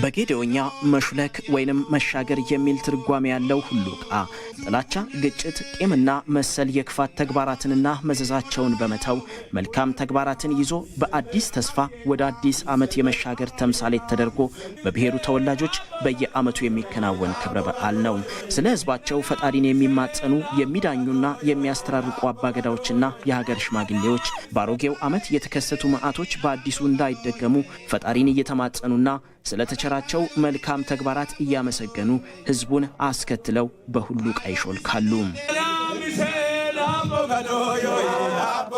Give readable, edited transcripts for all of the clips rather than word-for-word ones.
በጌዴዎኛ መሽለክ ወይንም መሻገር የሚል ትርጓሜ ያለው ሁሉቃ ጥላቻ፣ ግጭት፣ ቂምና መሰል የክፋት ተግባራትንና መዘዛቸውን በመተው መልካም ተግባራትን ይዞ በአዲስ ተስፋ ወደ አዲስ ዓመት የመሻገር ተምሳሌት ተደርጎ በብሔሩ ተወላጆች በየዓመቱ የሚከናወን ክብረ በዓል ነው። ስለ ሕዝባቸው ፈጣሪን የሚማጸኑ የሚዳኙና የሚያስተራርቁ አባገዳዎችና የሀገር ሽማግሌዎች ባሮጌው ዓመት የተከሰቱ መዓቶች በአዲሱ እንዳይደገሙ ፈጣሪን እየተማጸኑና ስለተቸራቸው መልካም ተግባራት እያመሰገኑ ሕዝቡን አስከትለው በሁሉ ቀይ ሾልካሉ።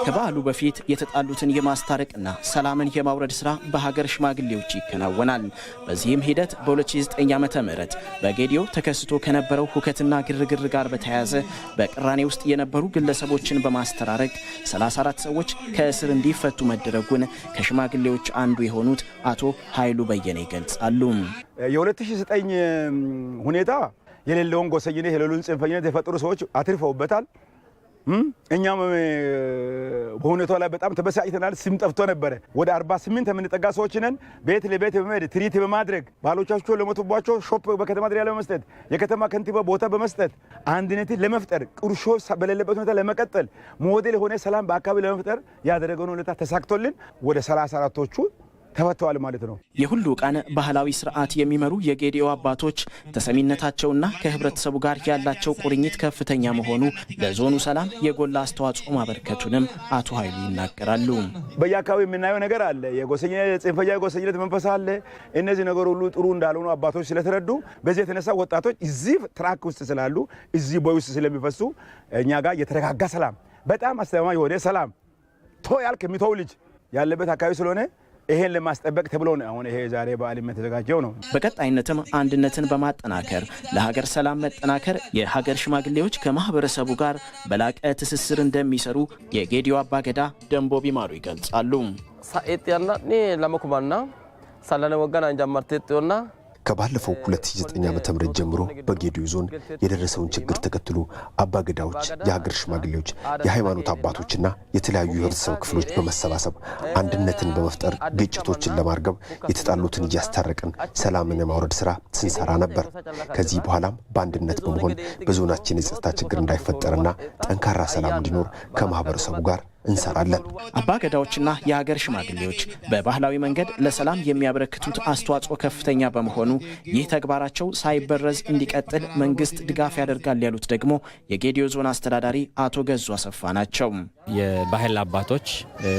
ከበዓሉ በፊት የተጣሉትን የማስታረቅና ሰላምን የማውረድ ሥራ በሀገር ሽማግሌዎች ይከናወናል። በዚህም ሂደት በ2009 ዓመተ ምህረት በጌዲዮ ተከስቶ ከነበረው ሁከትና ግርግር ጋር በተያያዘ በቅራኔ ውስጥ የነበሩ ግለሰቦችን በማስተራረቅ 34 ሰዎች ከእስር እንዲፈቱ መደረጉን ከሽማግሌዎች አንዱ የሆኑት አቶ ኃይሉ በየነ ይገልጻሉ። የ2009 ሁኔታ የሌለውን ጎሰኝነት የሌለውን ጽንፈኝነት የፈጠሩ ሰዎች አትርፈውበታል። እኛም በሁኔታው ላይ በጣም ተበሳጭተናል። ስም ጠፍቶ ነበር። ወደ 48 የምንጠጋ ሰዎች ነን። ቤት ለቤት በመሄድ ትሪት በማድረግ ባሎቻቸው ለሞቱባቸው ሾፕ በከተማ ድሪያ ለመስጠት የከተማ ከንቲባ ቦታ በመስጠት አንድነትን ለመፍጠር ቁርሾ በሌለበት ሁኔታ ለመቀጠል ሞዴል የሆነ ሰላም በአካባቢ ለመፍጠር ያደረገው ሁኔታ ተሳክቶልን ወደ 34ቶቹ ተፈተዋል ማለት ነው። የሁሉ ቀን ባህላዊ ስርዓት የሚመሩ የጌዲዮ አባቶች ተሰሚነታቸውና ከህብረተሰቡ ጋር ያላቸው ቁርኝት ከፍተኛ መሆኑ ለዞኑ ሰላም የጎላ አስተዋጽኦ ማበርከቱንም አቶ ኃይሉ ይናገራሉ። በየአካባቢው የምናየው ነገር አለ። የጎሰኝነት ጽንፈኛ የጎሰኝነት መንፈስ አለ። እነዚህ ነገር ሁሉ ጥሩ እንዳልሆኑ አባቶች ስለተረዱ በዚህ የተነሳ ወጣቶች እዚህ ትራክ ውስጥ ስላሉ እዚህ ቦይ ውስጥ ስለሚፈሱ እኛ ጋር የተረጋጋ ሰላም በጣም አስተማማኝ የሆነ ሰላም ያልክ የሚተው ልጅ ያለበት አካባቢ ስለሆነ ይሄን ለማስጠበቅ ተብሎ ነው አሁን ይሄ ዛሬ በዓል የተዘጋጀው ነው። በቀጣይነትም አንድነትን በማጠናከር ለሀገር ሰላም መጠናከር የሀገር ሽማግሌዎች ከማህበረሰቡ ጋር በላቀ ትስስር እንደሚሰሩ የጌዲዮ አባገዳ ደንቦ ቢማሩ ይገልጻሉ። ሳኤጥያና ለማኩማና ሳላነ ወጋና እንጃማርቴጥዮና ከባለፈው 2009 ዓመተ ምህረት ጀምሮ በጌዲዮ ዞን የደረሰውን ችግር ተከትሎ አባገዳዎች፣ የሀገር ሽማግሌዎች፣ የሃይማኖት አባቶችና የተለያዩ የህብረተሰብ ክፍሎች በመሰባሰብ አንድነትን በመፍጠር ግጭቶችን ለማርገብ የተጣሉትን እያስታረቅን ሰላምን የማውረድ ስራ ስንሰራ ነበር። ከዚህ በኋላም በአንድነት በመሆን በዞናችን የጸጥታ ችግር እንዳይፈጠርና ጠንካራ ሰላም እንዲኖር ከማህበረሰቡ ጋር እንሰራለን። አባገዳዎችና የሀገር ሽማግሌዎች በባህላዊ መንገድ ለሰላም የሚያበረክቱት አስተዋጽኦ ከፍተኛ በመሆኑ ይህ ተግባራቸው ሳይበረዝ እንዲቀጥል መንግስት ድጋፍ ያደርጋል ያሉት ደግሞ የጌዲዮ ዞን አስተዳዳሪ አቶ ገዙ አሰፋ ናቸው። የባህል አባቶች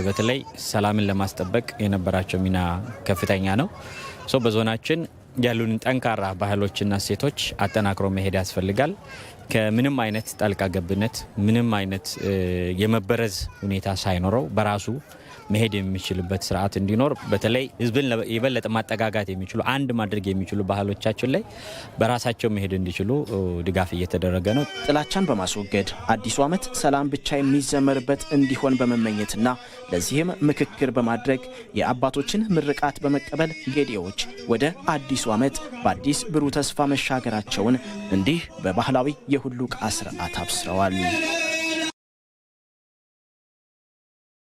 በተለይ ሰላምን ለማስጠበቅ የነበራቸው ሚና ከፍተኛ ነው። በዞናችን ያሉን ጠንካራ ባህሎችና ሴቶች አጠናክሮ መሄድ ያስፈልጋል። ከምንም አይነት ጣልቃ ገብነት ምንም አይነት የመበረዝ ሁኔታ ሳይኖረው በራሱ መሄድ የሚችልበት ስርዓት እንዲኖር በተለይ ህዝብን የበለጠ ማጠጋጋት የሚችሉ አንድ ማድረግ የሚችሉ ባህሎቻችን ላይ በራሳቸው መሄድ እንዲችሉ ድጋፍ እየተደረገ ነው። ጥላቻን በማስወገድ አዲሱ ዓመት ሰላም ብቻ የሚዘመርበት እንዲሆን በመመኘትና ለዚህም ምክክር በማድረግ የአባቶችን ምርቃት በመቀበል ጌዲዮዎች ወደ አዲሱ ዓመት በአዲስ ብሩህ ተስፋ መሻገራቸውን እንዲህ በባህላዊ የሁሉ ቃ ስርዓት አብስረዋል።